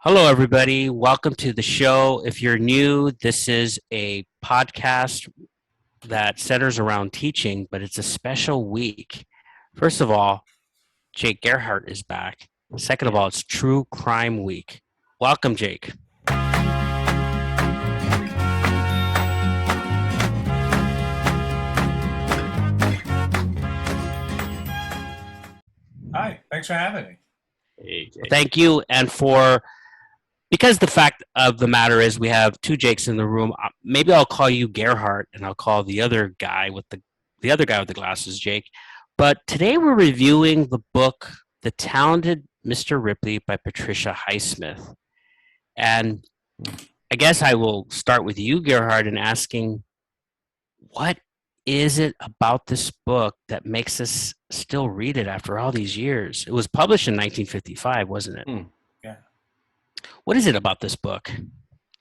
Hello, everybody. Welcome to the show. If you're new, this is a podcast that centers around teaching, but it's a special week. First of all, Jake Gerhardt is back. Second of all, it's True Crime Week. Welcome, Jake. Hi, thanks for having me. Hey, Jake. Thank you. And because the fact of the matter is we have two Jakes in the room, maybe I'll call you Gerhardt and I'll call the other guy with the other guy with the glasses Jake. But today we're reviewing the book The Talented Mr. Ripley by Patricia Highsmith. And I guess I will start with you, Gerhardt, in asking, what is it about this book that makes us still read it after all these years? It was published in 1955, wasn't it? Yeah. What is it about this book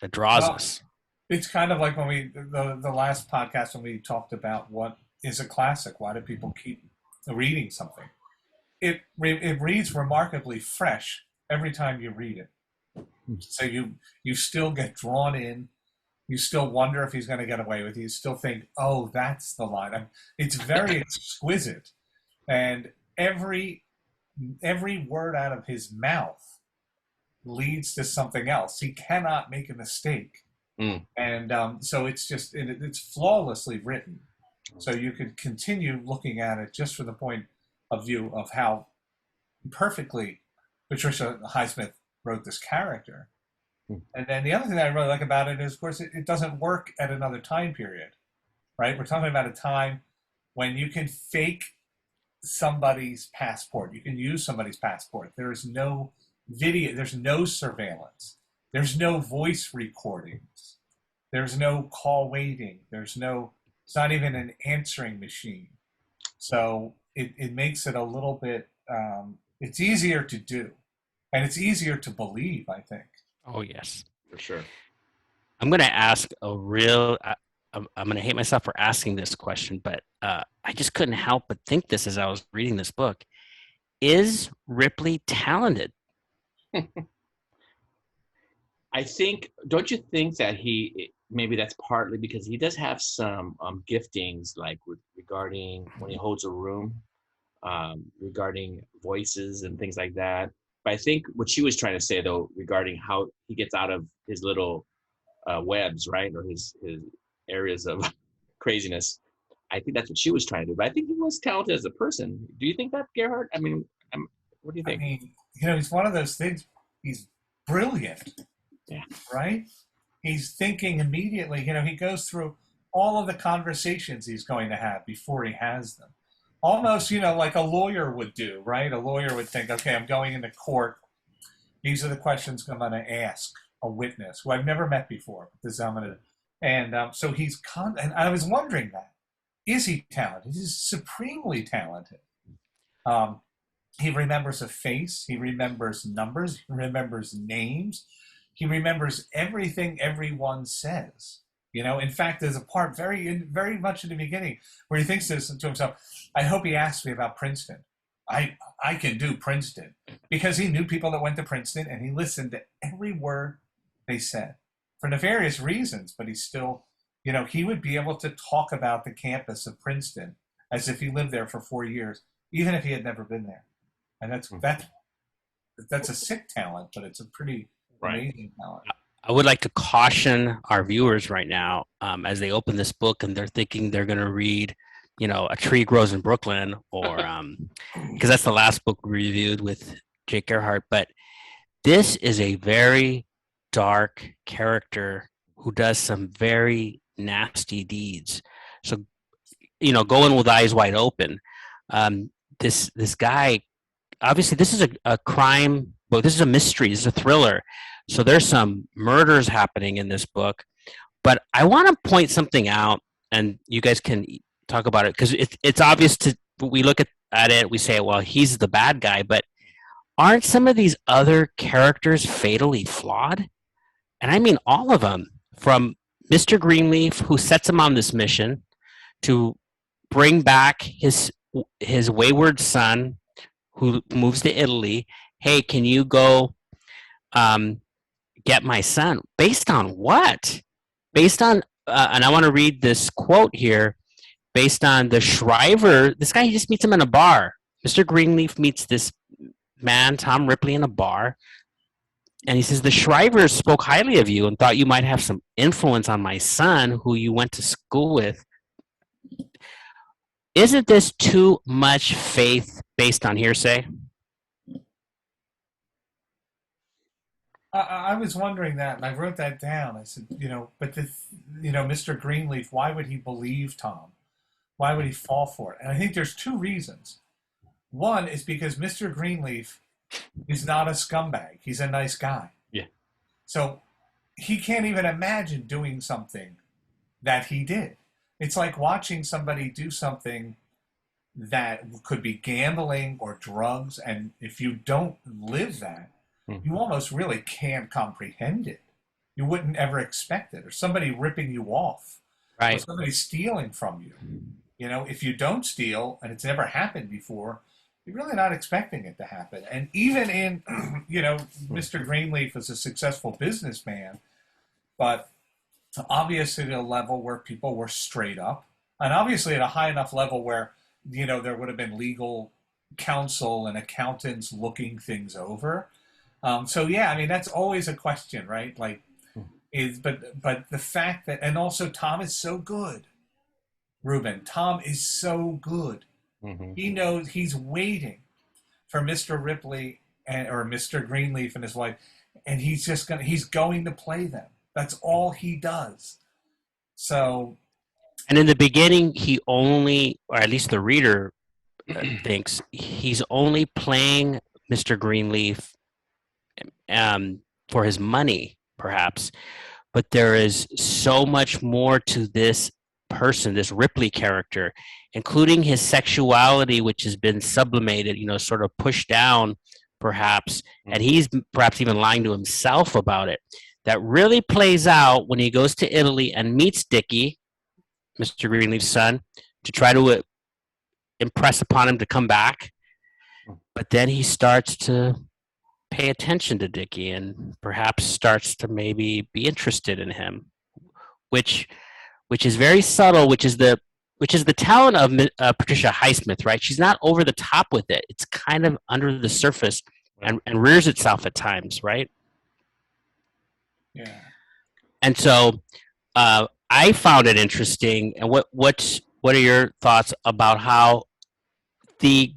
that draws us? It's kind of like when the last podcast when we talked about what is a classic. Why do people keep reading something? It reads remarkably fresh every time you read it. So you still get drawn in. You still wonder if he's going to get away with it. You still think, oh, that's the line. It's very exquisite. And every word out of his mouth leads to something else. He cannot make a mistake. And so it's flawlessly written. So you could continue looking at it just from the point of view of how perfectly Patricia Highsmith wrote this character. And then the other thing that I really like about it is, of course, it doesn't work at another time period, right? We're talking about a time when you can fake somebody's passport. You can use somebody's passport. There is no video. There's no surveillance. There's no voice recordings. There's no call waiting. It's not even an answering machine. So it makes it a little bit, it's easier to do. And it's easier to believe, I think. Oh, yes. For sure. I'm going to ask I'm going to hate myself for asking this question, but I just couldn't help but think this as I was reading this book. Is Ripley talented? Don't you think that maybe that's partly because he does have some giftings, like regarding when he holds a room, regarding voices and things like that. But I think what she was trying to say, though, regarding how he gets out of his little webs, right, or his areas of craziness, I think that's what she was trying to do. But I think he was talented as a person. Do you think that, Gerhardt? I mean, what do you think? I mean, he's one of those things. He's brilliant, right? He's thinking immediately. He goes through all of the conversations he's going to have before he has them. Almost, like a lawyer would do, right? A lawyer would think, okay, I'm going into court. These are the questions I'm going to ask a witness who I've never met before. So he's and I was wondering that. Is he talented? He's supremely talented. He remembers a face. He remembers numbers. He remembers names. He remembers everything everyone says. In fact, there's a part very much in the beginning where he thinks to himself, I hope he asks me about Princeton. I can do Princeton, because he knew people that went to Princeton and he listened to every word they said for nefarious reasons. But he still, he would be able to talk about the campus of Princeton as if he lived there for 4 years, even if he had never been there. And that's a sick talent, but it's a pretty amazing talent. I would like to caution our viewers right now as they open this book and they're thinking they're going to read, A Tree Grows in Brooklyn, or because that's the last book we reviewed with Jake Gerhardt. But this is a very dark character who does some very nasty deeds. So, go in with eyes wide open. This guy, obviously, this is a crime book. This is a mystery. This is a thriller. So there's some murders happening in this book. But I want to point something out, and you guys can talk about it, because it's obvious we look at it, we say, well, he's the bad guy, but aren't some of these other characters fatally flawed? And I mean all of them, from Mr. Greenleaf, who sets him on this mission to bring back his wayward son, who moves to Italy. Hey, can you go get my son. Based on what? Based on, and I want to read this quote here. Based on the Shriver, this guy, he just meets him in a bar. Mr. Greenleaf meets this man, Tom Ripley, in a bar. And he says, the Shrivers spoke highly of you and thought you might have some influence on my son, who you went to school with. Isn't this too much faith based on hearsay? I was wondering that, and I wrote that down. I said, but Mr. Greenleaf, why would he believe Tom? Why would he fall for it? And I think there's two reasons. One is because Mr. Greenleaf is not a scumbag. He's a nice guy. Yeah. So he can't even imagine doing something that he did. It's like watching somebody do something that could be gambling or drugs, and if you don't live that, you almost really can't comprehend it. You wouldn't ever expect it. Or somebody ripping you off. Right. Or somebody stealing from you. If you don't steal, and it's never happened before, you're really not expecting it to happen. And even in, Mr. Greenleaf is a successful businessman, but obviously at a level where people were straight up, and obviously at a high enough level where, there would have been legal counsel and accountants looking things over. That's always a question, right? Like, but the fact that, and also Tom is so good, Ruben. Tom is so good. Mm-hmm. He knows he's waiting for Mr. Ripley or Mr. Greenleaf and his wife, and he's going to play them. That's all he does. So, and in the beginning, he only, or at least the reader thinks, he's only playing Mr. Greenleaf for his money, perhaps. But there is so much more to this person, this Ripley character, including his sexuality, which has been sublimated, sort of pushed down, perhaps, and he's perhaps even lying to himself about it. That really plays out when he goes to Italy and meets Dickie, Mr. Greenleaf's son, to try to impress upon him to come back. But then he starts to pay attention to Dickie and perhaps starts to maybe be interested in him, which is very subtle, which is the talent of Patricia Highsmith, right? She's not over the top with it. It's kind of under the surface and rears itself at times, right? Yeah. And so I found it interesting. And what are your thoughts about how the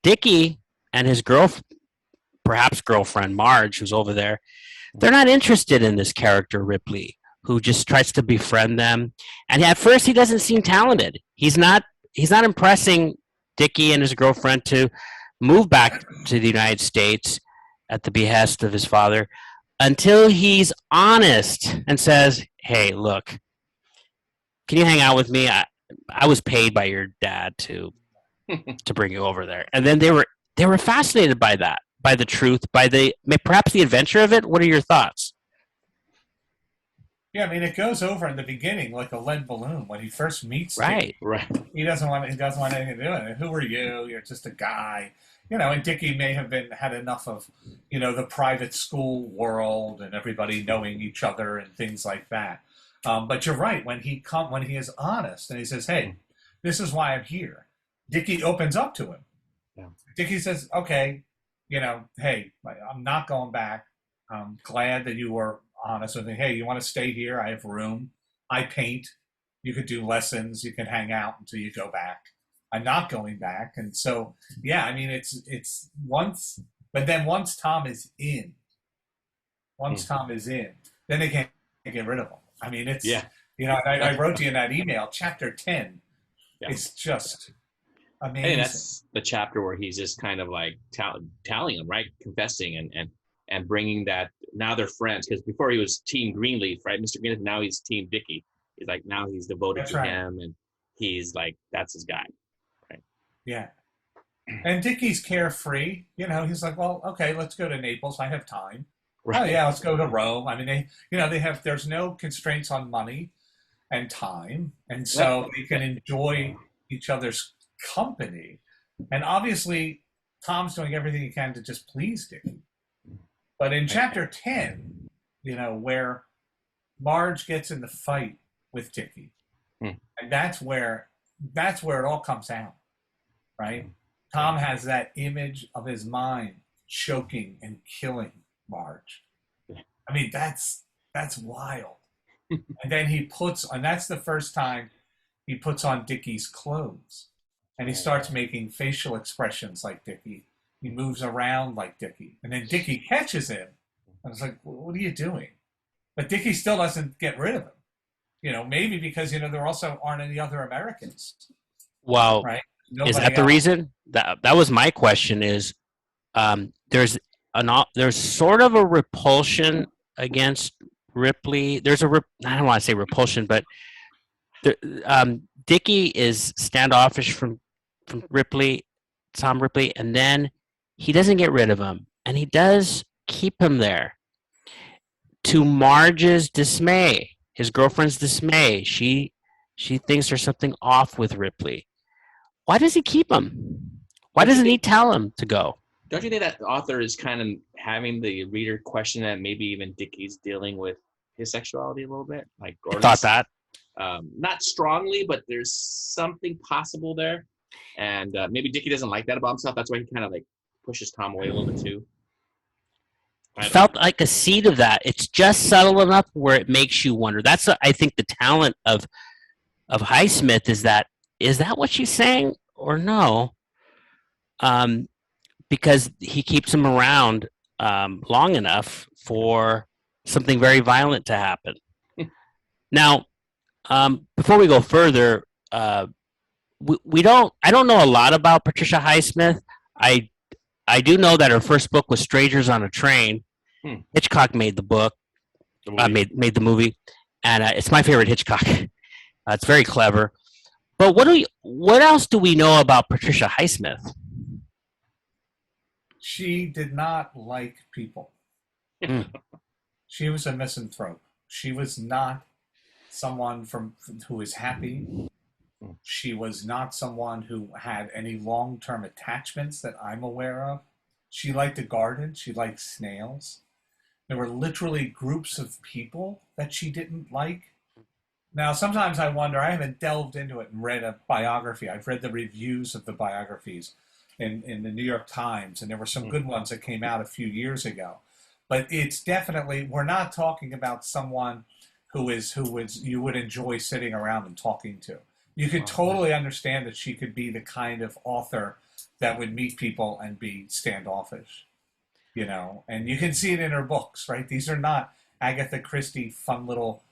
Dickie and his perhaps girlfriend Marge, who's over there, they're not interested in this character Ripley, who just tries to befriend them. And at first, he doesn't seem talented. He's not impressing Dickie and his girlfriend to move back to the United States at the behest of his father, until he's honest and says, hey, look, can you hang out with me? I was paid by your dad to bring you over there. And then they were fascinated by that, by the truth, perhaps the adventure of it. What are your thoughts? Yeah, it goes over in the beginning like a lead balloon when he first meets. Right, Dickie. Right. He doesn't want anything to do with it. Who are you? You're just a guy. And Dickie may have had enough of, the private school world and everybody knowing each other and things like that. But you're right. When he is honest and he says, hey, this is why I'm here, Dickie opens up to him. Yeah. Dickie says, okay, hey, I'm not going back. I'm glad that you were honest with me. Hey, you want to stay here? I have room. I paint. You could do lessons. You can hang out until you go back. I'm not going back. And so, yeah, it's once, but then once Tom is in, then they can't get rid of him. It's, I wrote to you in that email, chapter 10 is just amazing. Hey, that's the chapter where he's just kind of like telling him, right? Confessing and bringing that, now they're friends. Because before he was Team Greenleaf, right? Mr. Greenleaf, now he's Team Dickie. He's like, now he's devoted to him, and he's like, that's his guy. Yeah. And Dickie's carefree. He's like, well, okay, let's go to Naples. I have time. Right. Oh, yeah, let's go to Rome. There's no constraints on money and time. And so they can enjoy each other's company. And obviously, Tom's doing everything he can to just please Dickie. But in chapter 10, where Marge gets in the fight with Dickie, Hmm. and that's where it all comes out, right? Tom has that image of his mind choking and killing Marge. I mean, that's wild. And then and that's the first time he puts on Dickie's clothes, and he starts making facial expressions like Dickie. He moves around like Dickie, and then Dickie catches him. I was like, "What are you doing?" But Dickie still doesn't get rid of him. Maybe because there also aren't any other Americans, Well, right? is Nobody that the else. reason? That was my question. Is there's there's sort of a repulsion against Ripley. I don't want to say repulsion, but Dickie is standoffish from Ripley, Tom Ripley, and then he doesn't get rid of him, and he does keep him there. To Marge's dismay, his girlfriend's dismay, she thinks there's something off with Ripley. Why does he keep him? Why doesn't he tell him to go? Don't you think that the author is kind of having the reader question that maybe even Dickie's dealing with his sexuality a little bit? Like, or I thought that. Not strongly, but there's something possible there. And maybe Dickie doesn't like that about himself. That's why he kind of like pushes Tom away a little bit too. Felt like a seed of that. It's just subtle enough where it makes you wonder. That's I think the talent of Highsmith is that what she's saying or no? Because he keeps him around long enough for something very violent to happen. Now, before we go further, I don't know a lot about Patricia Highsmith. I do know that her first book was Strangers on a Train. Hitchcock made the book, made the movie, and it's my favorite Hitchcock. It's very clever. But what else do we know about Patricia Highsmith? She did not like people. She was a misanthrope. She was not someone who was happy. She was not someone who had any long-term attachments that I'm aware of. She liked to garden. She liked snails. There were literally groups of people that she didn't like. Now, sometimes I wonder, I haven't delved into it and read a biography. I've read the reviews of the biographies in the New York Times, and there were some good ones that came out a few years ago. But it's definitely, we're not talking about someone who you would enjoy sitting around and talking to. You could totally understand that she could be the kind of author that would meet people and be standoffish, and you can see it in her books, right? These are not Agatha Christie fun little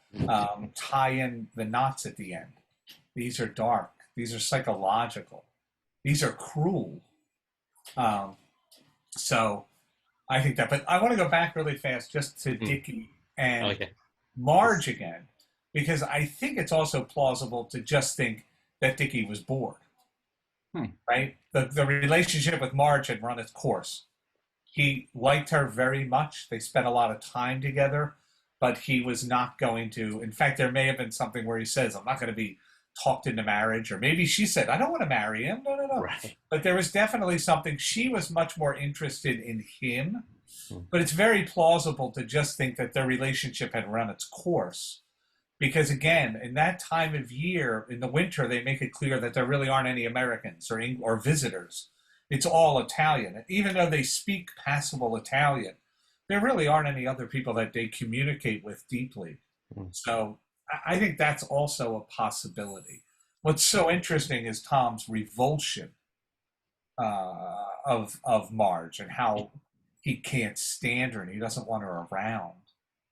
tie in the knots at the end. These are dark. These are psychological. These are cruel. So I think that, but I want to go back really fast just to Dickie and Marge again, because I think it's also plausible to just think that Dickie was bored, right? The relationship with Marge had run its course. He liked her very much. They spent a lot of time together, but he was not going to. In fact, there may have been something where he says, I'm not going to be talked into marriage. Or maybe she said, I don't want to marry him. No. Right. But there was definitely something. She was much more interested in him. But it's very plausible to just think that their relationship had run its course. Because again, in that time of year, in the winter, they make it clear that there really aren't any Americans or visitors. It's all Italian. And even though they speak passable Italian, there really aren't any other people that they communicate with deeply. So I think that's also a possibility. What's so interesting is Tom's revulsion of Marge and how he can't stand her and he doesn't want her around.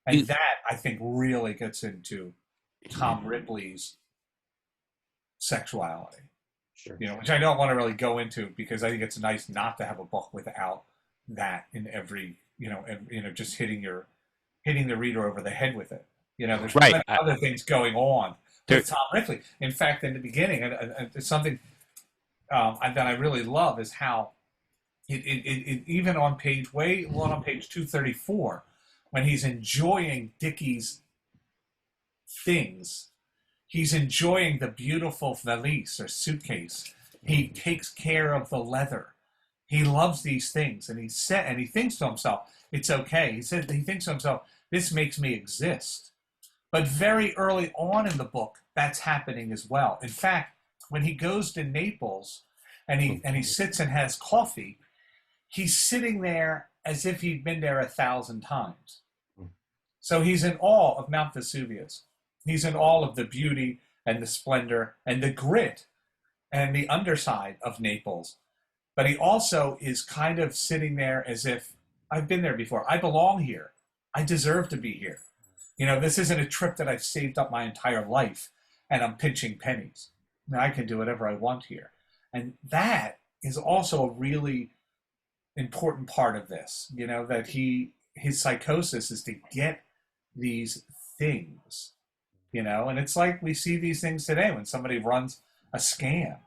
And that, I think, really gets into Tom Ripley's sexuality. Sure. Which I don't want to really go into because I think it's nice not to have a book without that in every, just hitting the reader over the head with it. There's right. other things going on with Tom Ripley. In fact, in the beginning, and it's something that I really love is how it even on page 234, when he's enjoying Dickie's things, he's enjoying the beautiful valise or suitcase. He takes care of the leather. He loves these things, and he thinks to himself, it's okay. He said he thinks to himself, this makes me exist. But very early on in the book, that's happening as well. In fact, when he goes to Naples and he sits and has coffee, he's sitting there as if he'd been there 1,000 times. So he's in awe of Mount Vesuvius. He's in awe of the beauty and the splendor and the grit and the underside of Naples. But he also is kind of sitting there as if, I've been there before. I belong here. I deserve to be here. You know, this isn't a trip that I've saved up my entire life and I'm pinching pennies. Now I can do whatever I want here. And that is also a really important part of this, you know, that his psychosis is to get these things, you know, and it's like we see these things today when somebody runs a scam.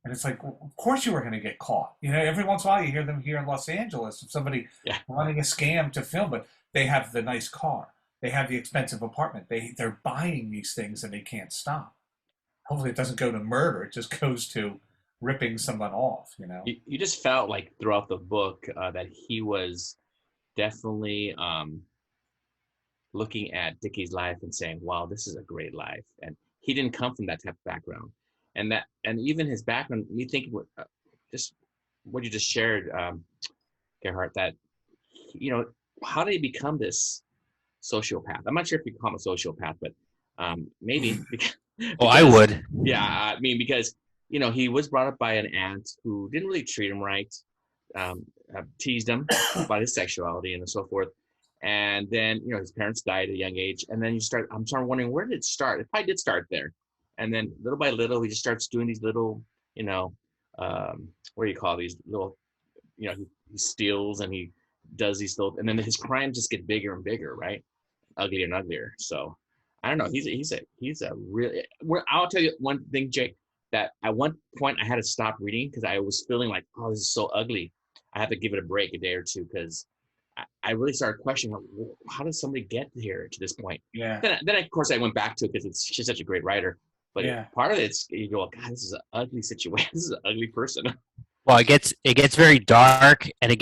And it's like, well, of course you were going to get caught. You know, every once in a while you hear them here in Los Angeles of somebody running a scam to film, but they have the nice car. They have the expensive apartment. They're buying these things and they can't stop. Hopefully it doesn't go to murder. It just goes to ripping someone off, you know? You just felt like throughout the book that he was definitely looking at Dickie's life and saying, wow, this is a great life. And he didn't come from that type of background. And even his background, you think just what you just shared, Gerhardt, that, you know, how did he become this sociopath? I'm not sure if you call him a sociopath, but maybe. Because, I would. Yeah, I mean, because, you know, he was brought up by an aunt who didn't really treat him right, teased him about his sexuality and so forth. And then, you know, his parents died at a young age. And then I'm sort of wondering, where did it start? It probably did start there. And then little by little, he just starts doing these little, you know, what do you call these little, you know, he steals and he does these little, and then his crimes just get bigger and bigger, right? Uglier and uglier. So I don't know. He's a really, I'll tell you one thing, Jake, that at one point I had to stop reading because I was feeling like, oh, this is so ugly. I have to give it a break, a day or two, because I really started questioning, well, how did somebody get here to this point? Yeah. Then of course I went back to it because she's such a great writer. But part of it's, you go, God, this is an ugly situation. This is an ugly person. Well, it gets very dark, and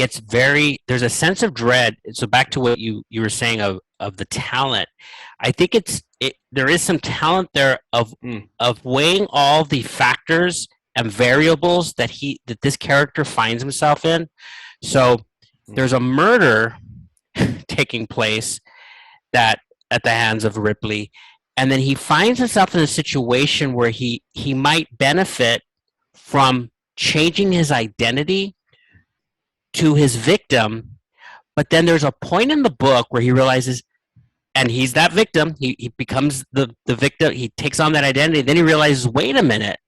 there's a sense of dread. So back to what you were saying of the talent. I think there is some talent there of weighing all the factors and variables that this character finds himself in. So there's a murder taking place that at the hands of Ripley, and then he finds himself in a situation where he might benefit from changing his identity to his victim. But then there's a point in the book where he realizes, and he's that victim, he becomes the victim, he takes on that identity, then he realizes, wait a minute,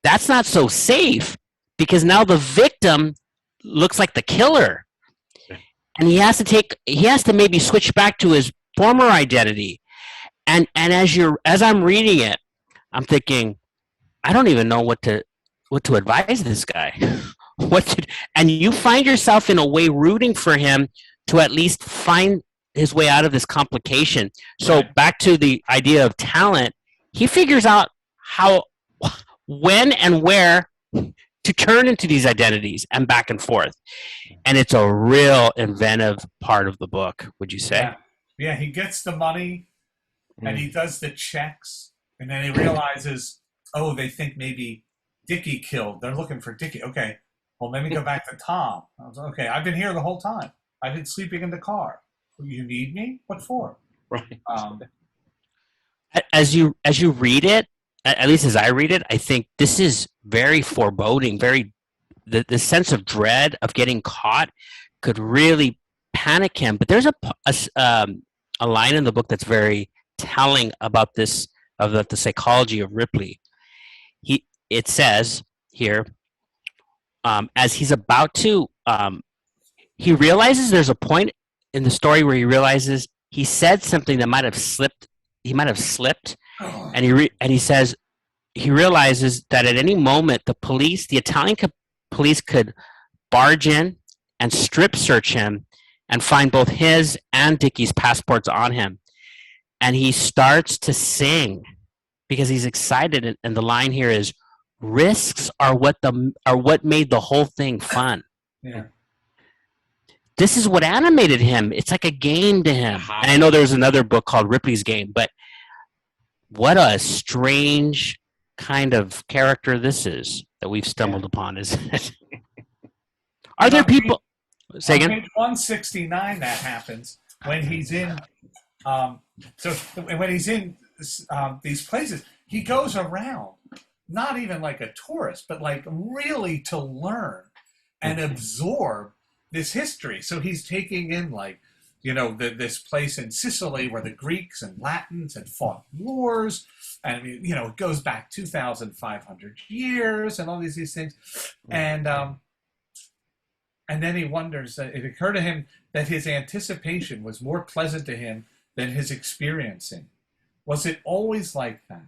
that's not so safe, because now the victim looks like the killer. And he has to maybe switch back to his former identity. And as I'm reading it, I'm thinking, I don't even know what to advise this guy. And you find yourself in a way rooting for him to at least find his way out of this complication. So back to the idea of talent, he figures out how, when and where to turn into these identities and back and forth. And it's a real inventive part of the book, would you say? Yeah, he gets the money and he does the checks, and then he realizes, oh, they think maybe Dickie killed. They're looking for Dickie. Okay, well, let me go back to Tom. I was okay, I've been here the whole time. I've been sleeping in the car. You need me? What for? Right. As you read it, at least as I read it, I think this is very foreboding. The sense of dread of getting caught could really panic him. But there's a line in the book that's very telling about this, of the psychology of Ripley. It says here, as he's about to, he realizes there's a point in the story where he realizes he said something that might have slipped. He might have slipped, and he says he realizes that at any moment the Italian police could barge in and strip search him and find both his and Dickie's passports on him. And he starts to sing because he's excited. And the line here is, "Risks are what made the whole thing fun." Yeah. this is what animated him. It's like a game to him. Uh-huh. And I know there's another book called Ripley's Game, but what a strange kind of character this is that we've stumbled upon, isn't it? Are there people? Say On again? page 169, that happens when he's in. So when he's in these places, he goes around, not even like a tourist, but like really to learn and absorb this history. So he's taking in like, this place in Sicily where the Greeks and Latins had fought wars, and it goes back 2,500 years and all these things, and then he wonders that it occurred to him that his anticipation was more pleasant to him than his experiencing. Was it always like that?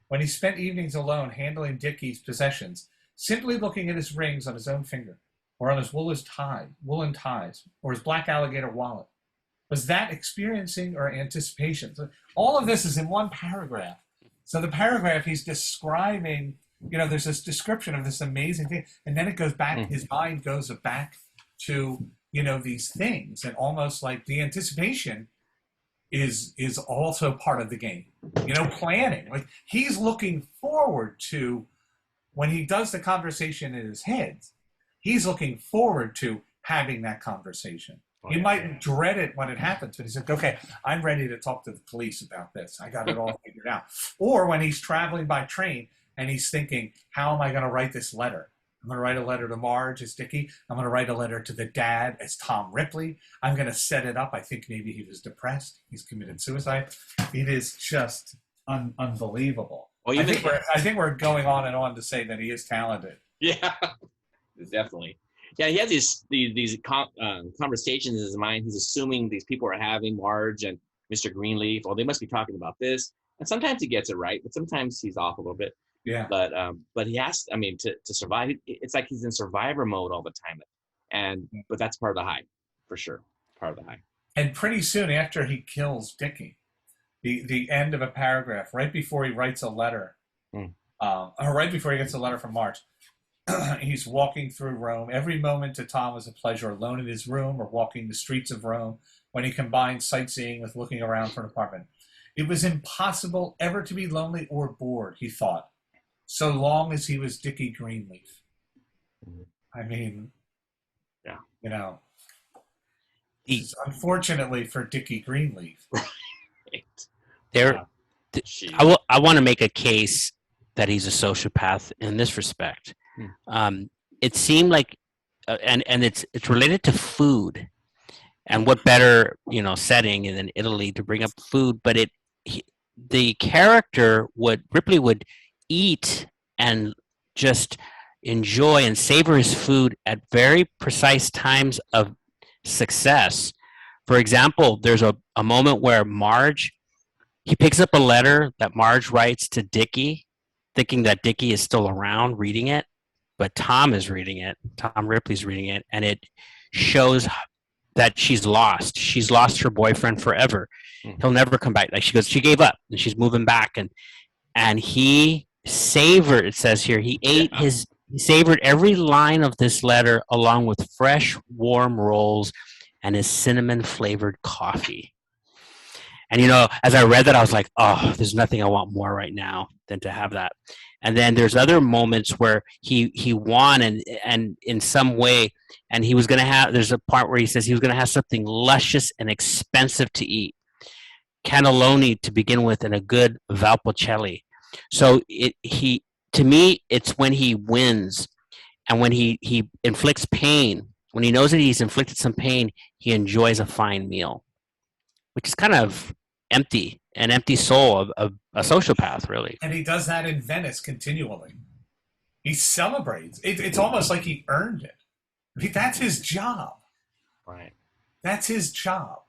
When he spent evenings alone handling Dickie's possessions, simply looking at his rings on his own finger, or on his woolen ties, or his black alligator wallet, was that experiencing or anticipation? So all of this is in one paragraph. So the paragraph he's describing, there's this description of this amazing thing, and then it goes back, his mind goes back to, these things, and almost like the anticipation is also part of the game. Planning. Like he's looking forward to when he does the conversation in his head, he's looking forward to having that conversation. He might dread it when it happens, but he's like, okay, I'm ready to talk to the police about this. I got it all figured out. Or when he's traveling by train and he's thinking, how am I going to write this letter? I'm going to write a letter to Marge as Dickie. I'm going to write a letter to the dad as Tom Ripley. I'm going to set it up. I think maybe he was depressed. He's committed suicide. It is just unbelievable. Well, I think we're going on and on to say that he is talented. Yeah, definitely. Yeah, he has these conversations in his mind. He's assuming these people are having, Marge and Mr. Greenleaf. They must be talking about this. And sometimes he gets it right, but sometimes he's off a little bit. Yeah. But he has, to survive. It's like he's in survivor mode all the time. But that's part of the high, for sure. Part of the high. And pretty soon after he kills Dickie, the end of a paragraph, right before he writes a letter, or right before he gets a letter from Marge, he's walking through Rome. Every moment to Tom was a pleasure, alone in his room or walking the streets of Rome, when he combined sightseeing with looking around for an apartment. It was impossible ever to be lonely or bored, he thought, so long as he was Dickie Greenleaf. Unfortunately for Dickie Greenleaf. I want to make a case that he's a sociopath in this respect. It seemed like, and it's related to food, and what better setting than Italy to bring up food. But the character Ripley would eat and just enjoy and savor his food at very precise times of success. For example, there's a moment where he picks up a letter that Marge writes to Dickie, thinking that Dickie is still around reading it. But Tom is reading it. Tom Ripley's reading it, and it shows that she's lost. She's lost her boyfriend forever. He'll never come back. Like she gave up, and she's moving back. And he savored. It says here he savored every line of this letter, along with fresh, warm rolls and his cinnamon flavored coffee. And as I read that, I was like, oh, there's nothing I want more right now than to have that. And then there's other moments where he won and in some way, and he was going to have, there's a part where he says he was going to have something luscious and expensive to eat. Cannelloni to begin with, and a good Valpolicella. So to me, it's when he wins and when he inflicts pain, when he knows that he's inflicted some pain, he enjoys a fine meal, which is kind of an empty soul of a sociopath, really. And he does that in Venice continually. He celebrates. It's almost like he earned it. That's his job. Right. That's his job.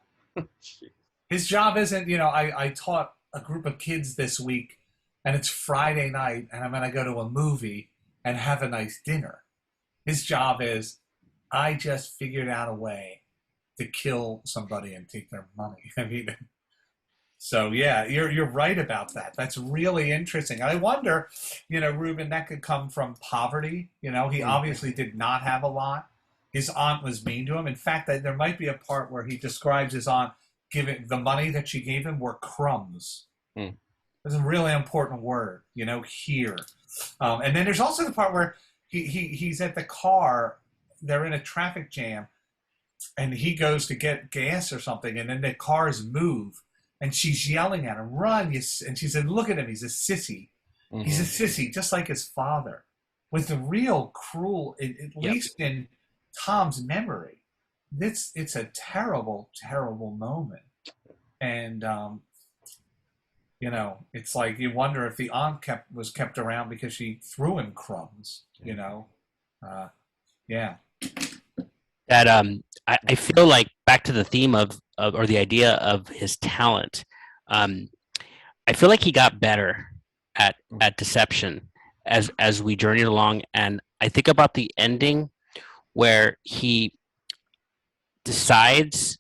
His job isn't, I taught a group of kids this week, and it's Friday night, and I'm going to go to a movie and have a nice dinner. His job is, I just figured out a way to kill somebody and take their money. So yeah, you're right about that. That's really interesting. I wonder, Ruben, that could come from poverty. He obviously did not have a lot, his aunt was mean to him. In fact, there might be a part where he describes his aunt giving the money that she gave him were crumbs. Mm. It's a really important word, here. And then there's also the part where he's at the car. They're in a traffic jam, and he goes to get gas or something, and then the cars move, and she's yelling at him, "Run!" And she said, "Look at him. He's a sissy. Mm-hmm. He's a sissy, just like his father." With the real cruel, at least in Tom's memory, it's a terrible, terrible moment. And it's like you wonder if the aunt was kept around because she threw him crumbs. Yeah. That I feel like, back to the theme of or the idea of his talent. I feel like he got better at deception as we journeyed along, and I think about the ending where he decides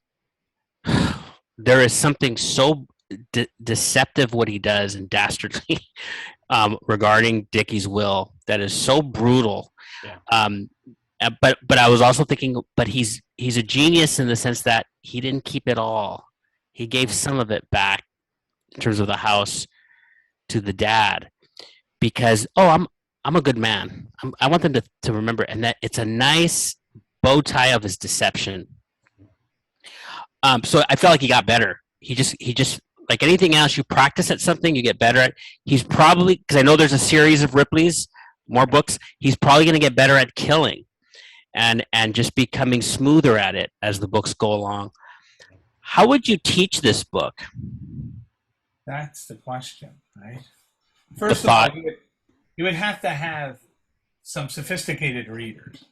there is something so deceptive what he does and dastardly regarding Dickie's will that is so brutal. Yeah. But I was also thinking, but he's a genius in the sense that he didn't keep it all. He gave some of it back in terms of the house to the dad, because I'm a good man. I want them to remember, and that it's a nice bow tie of his deception. So I felt like he got better. He just like anything else, you practice at something, you get better at. He's probably, because I know there's a series of Ripley's, more books. He's probably going to get better at killing, and just becoming smoother at it as the books go along. How would you teach this book? That's the question, right? First of all, you would have to have some sophisticated readers.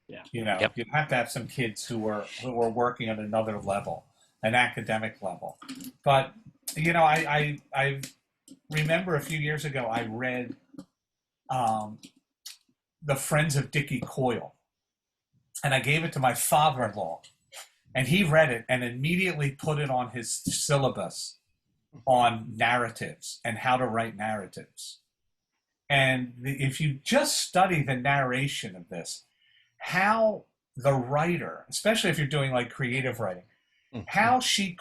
Yeah. Yep. You'd have to have some kids who were working at another level, an academic level. But I remember a few years ago I read The Friends of Dickie Coyle, and I gave it to my father-in-law, and he read it and immediately put it on his syllabus on narratives and how to write narratives. And if you just study the narration of this, how the writer, especially if you're doing like creative writing, how she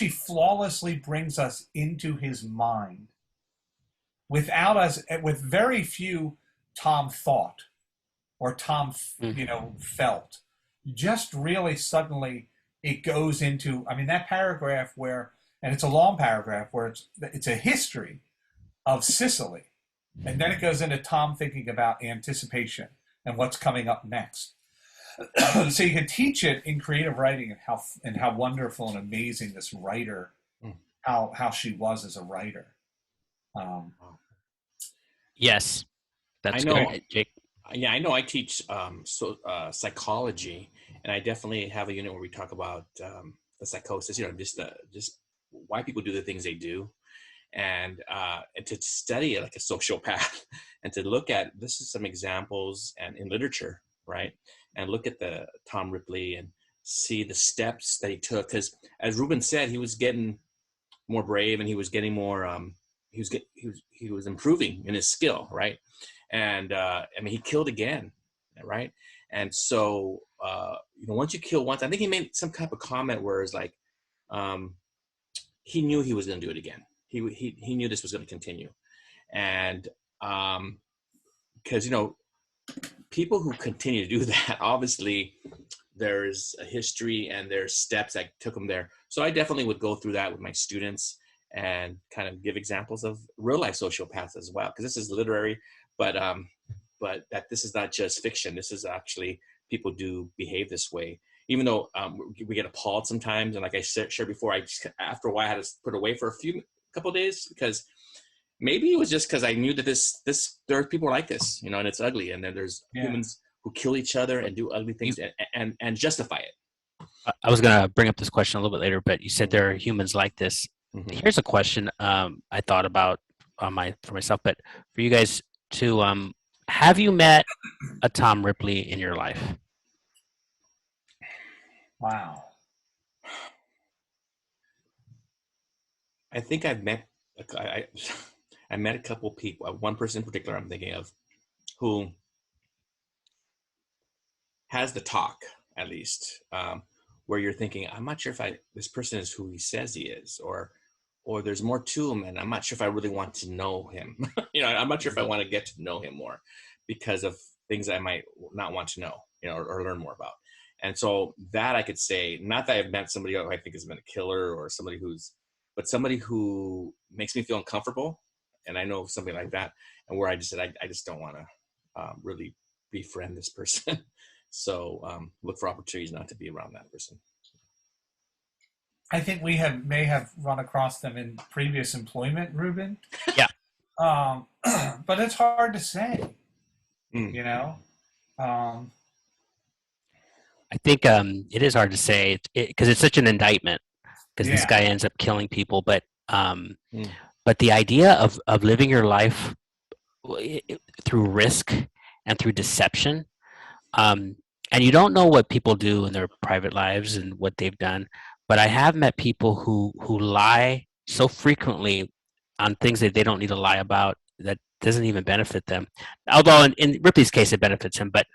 flawlessly brings us into his mind without us, with very few Tom thought or Tom, felt. Just really suddenly it goes into, that paragraph where, and it's a long paragraph where it's a history of Sicily. And then it goes into Tom thinking about anticipation and what's coming up next. So you can teach it in creative writing, and how wonderful and amazing this writer, how she was as a writer. Yes, that's good, Jake. Yeah, I know. I teach psychology, and I definitely have a unit where we talk about the psychosis. Just why people do the things they do, and to study it like a sociopath, and to look at, this is some examples and in literature, right? And look at the Tom Ripley and see the steps that he took, because as Ruben said, he was getting more brave, and he was getting more. He was improving in his skill, right? And he killed again, right? And so once you kill once, I think he made some type of comment where it's like he knew he was going to do it again. He knew this was going to continue, and because people who continue to do that, obviously there's a history and there's steps that took them there. So I definitely would go through that with my students and kind of give examples of real life sociopaths as well, because this is literary, but that this is not just fiction. This is actually, people do behave this way, even though we get appalled sometimes. And like I shared before, after a while I had to put it away for a couple of days, because maybe it was just because I knew that there are people like this, and it's ugly, and then there's humans who kill each other and do ugly things and justify it. I was going to bring up this question a little bit later, but you said there are humans like this. Mm-hmm. Here's a question I thought about for myself, but for you guys too. Have you met a Tom Ripley in your life? Wow. I think I've met. I met a couple people. One person in particular I'm thinking of, who has the talk at least, where you're thinking, I'm not sure if this person is who he says he is, or there's more to him, and I'm not sure if I really want to know him. I'm not sure if I want to get to know him more because of things I might not want to know, or learn more about. And so that I could say, not that I've met somebody who I think has been a killer or but somebody who makes me feel uncomfortable. And I know somebody like that, and where I just said, I just don't want to really befriend this person. So look for opportunities not to be around that person. I think we may have run across them in previous employment, Ruben. Yeah. But it's hard to say, I think it is hard to say because it's such an indictment because this guy ends up killing people. But the idea of living your life through risk and through deception, and you don't know what people do in their private lives and what they've done. But I have met people who lie so frequently on things that they don't need to lie about that doesn't even benefit them. Although in Ripley's case, it benefits him, but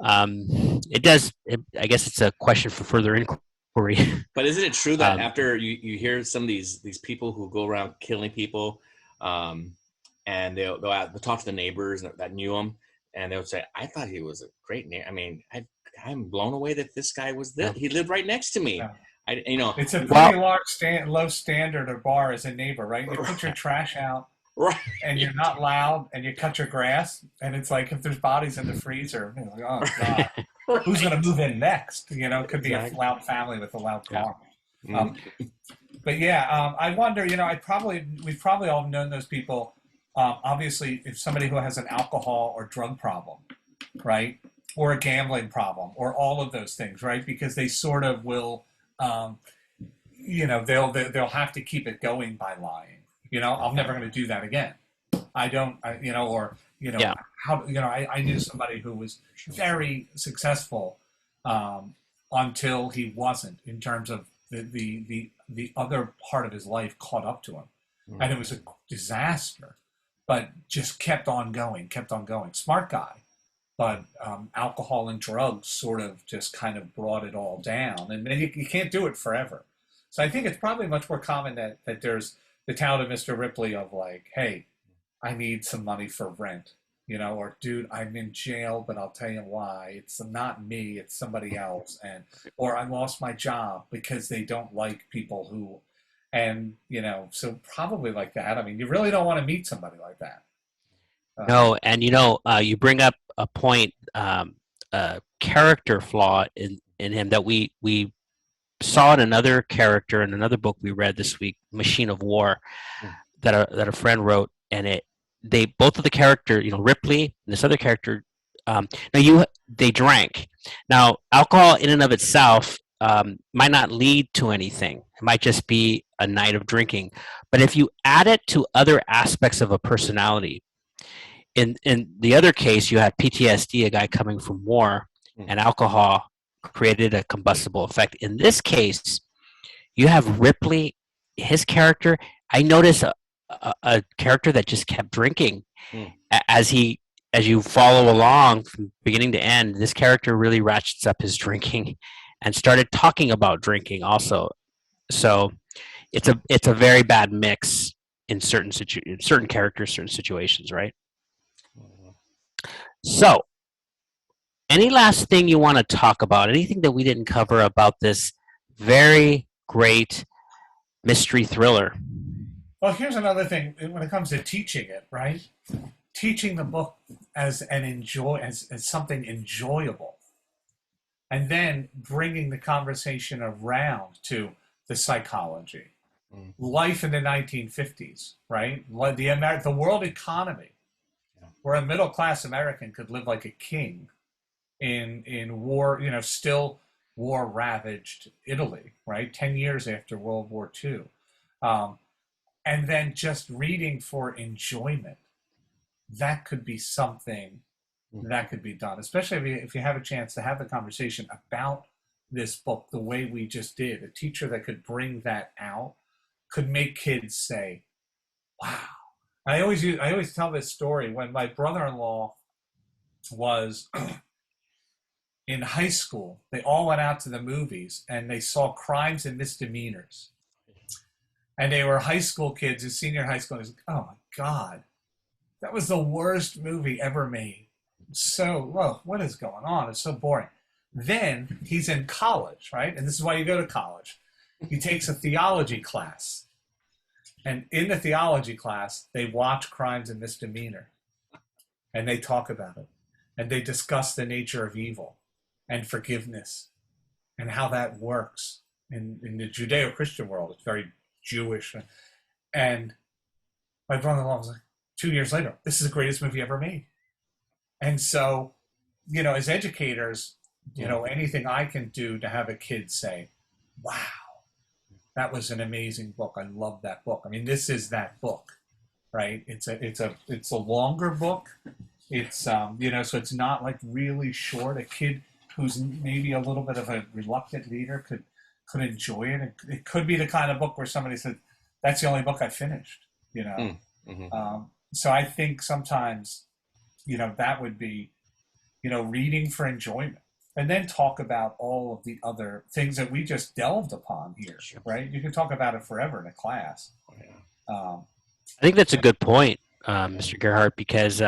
it does. I guess it's a question for further inquiry. But isn't it true that after you hear some of these people who go around killing people, and they'll talk to the neighbors that knew him, and they'll say, "I thought he was a great neighbor. I mean, I'm blown away that this guy was there. He lived right next to me." Yeah. It's a pretty low standard or bar as a neighbor, right? You put your trash out, right, and you're not loud, and you cut your grass, and it's like if there's bodies in the freezer, like, oh god, who's going to move in next? It could be a loud family with a loud car. Yeah. But I wonder. We've probably all known those people. Obviously, if somebody who has an alcohol or drug problem, right, or a gambling problem, or all of those things, right, because they sort of will. They'll have to keep it going by lying. I'm never going to do that again. I knew somebody who was very successful until he wasn't, in terms of the other part of his life caught up to him, and it was a disaster. But just kept on going. Smart guy. But alcohol and drugs sort of just kind of brought it all down. And you can't do it forever. So I think it's probably much more common that there's the town of Mr. Ripley of like, hey, I need some money for rent. Or dude, I'm in jail, but I'll tell you why. It's not me, it's somebody else. Or I lost my job because they don't like people who, so probably like that. I mean, you really don't want to meet somebody like that. No, and you bring up a point, a character flaw in him that we saw in another character in another book we read this week, Machine of War, that a friend wrote, and they both of the character, Ripley and this other character, they drank. Now, alcohol in and of itself might not lead to anything. It might just be a night of drinking, but if you add it to other aspects of a personality. In the other case, you had PTSD, a guy coming from war, and alcohol created a combustible effect. In this case, you have Ripley, his character. I noticed a character that just kept drinking. As you follow along from beginning to end, this character really ratchets up his drinking and started talking about drinking also. So it's a very bad mix in certain characters, certain situations, right? So, any last thing you want to talk about? Anything that we didn't cover about this very great mystery thriller? Well, here's another thing when it comes to teaching it, right? Teaching the book as something enjoyable, and then bringing the conversation around to the psychology, life in the 1950s, right? The world economy, where a middle-class American could live like a king in war, still war-ravaged Italy, right? 10 years after World War II. And then just reading for enjoyment, that could be something that could be done, especially if you have a chance to have the conversation about this book the way we just did. A teacher that could bring that out could make kids say, wow. I always tell this story when my brother-in-law was in high school, they all went out to the movies and they saw Crimes and Misdemeanors. And they were high school kids, in senior high school. And it was like, oh my God, that was the worst movie ever made. So, well, what is going on? It's so boring. Then he's in college, right? And this is why you go to college. He takes a theology class. And in the theology class, they watch Crimes and Misdemeanor. And they talk about it. And they discuss the nature of evil and forgiveness and how that works. In the Judeo-Christian world, it's very Jewish. And my brother-in-law was like, 2 years later, this is the greatest movie ever made. And so, you know, as educators, you know, anything I can do to have a kid say, wow, that was an amazing book. I love that book. I mean, this is that book, right? It's a longer book. It's, you know, so it's not like really short. A kid who's maybe a little bit of a reluctant reader could enjoy it. It could be the kind of book where somebody said, that's the only book I finished, you know? Mm-hmm. So I think sometimes, you know, that would be, you know, reading for enjoyment, and then talk about all of the other things that we just delved upon here, right? You can talk about it forever in a class. I think that's a good point, Mr. Gerhardt, because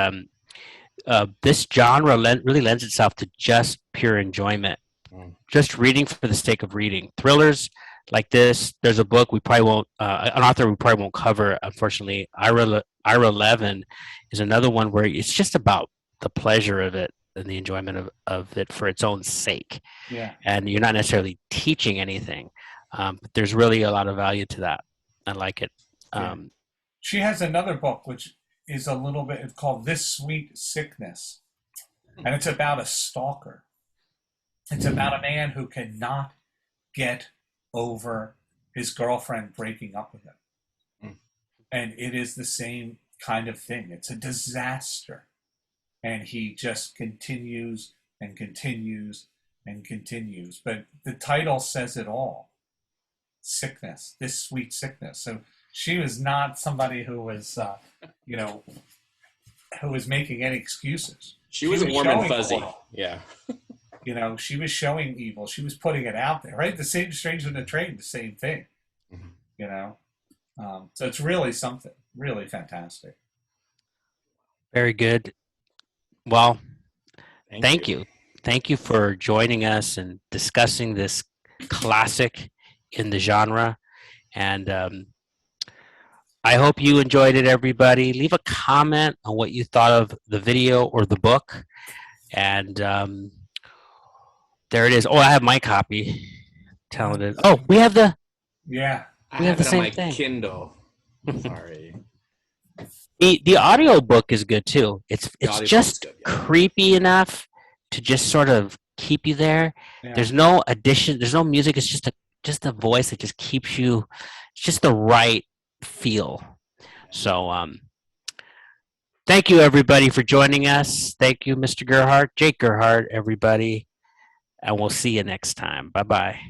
this genre really lends itself to just pure enjoyment, just reading for the sake of reading. Thrillers like this, there's a book we probably won't, an author we probably won't cover, unfortunately. Ira 11 is another one where it's just about the pleasure of it and the enjoyment of it for its own sake. Yeah. And you're not necessarily teaching anything, but there's really a lot of value to that. I like it. She has another book which is a little bit, it's called This Sweet Sickness, and it's about a stalker. It's about a man who cannot get over his girlfriend breaking up with him. And it is the same kind of thing. It's a disaster. And he just continues and continues and continues. But the title says it all. Sickness, this sweet sickness. So she was not somebody who was, you know, who was making any excuses. She was warm and fuzzy. Evil. Yeah. You know, she was showing evil. She was putting it out there, right? The same Stranger in the Train, the same thing. Mm-hmm. You know? So it's really something, really fantastic. Very good. Well, thank you. Thank you for joining us and discussing this classic in the genre. And I hope you enjoyed it, everybody. Leave a comment on what you thought of the video or the book. And there it is. Oh, I have my copy. Talented. Oh, we have the... Yeah. We have the same on my thing. Kindle. Sorry. The audio book is good too. It's just good, yeah. Creepy enough to just sort of keep you there. Yeah. There's no addition. There's no music. It's just a voice that just keeps you. It's just the right feel. So thank you everybody for joining us. Thank you, Mr. Gerhardt, Jake Gerhardt, everybody, and we'll see you next time. Bye bye.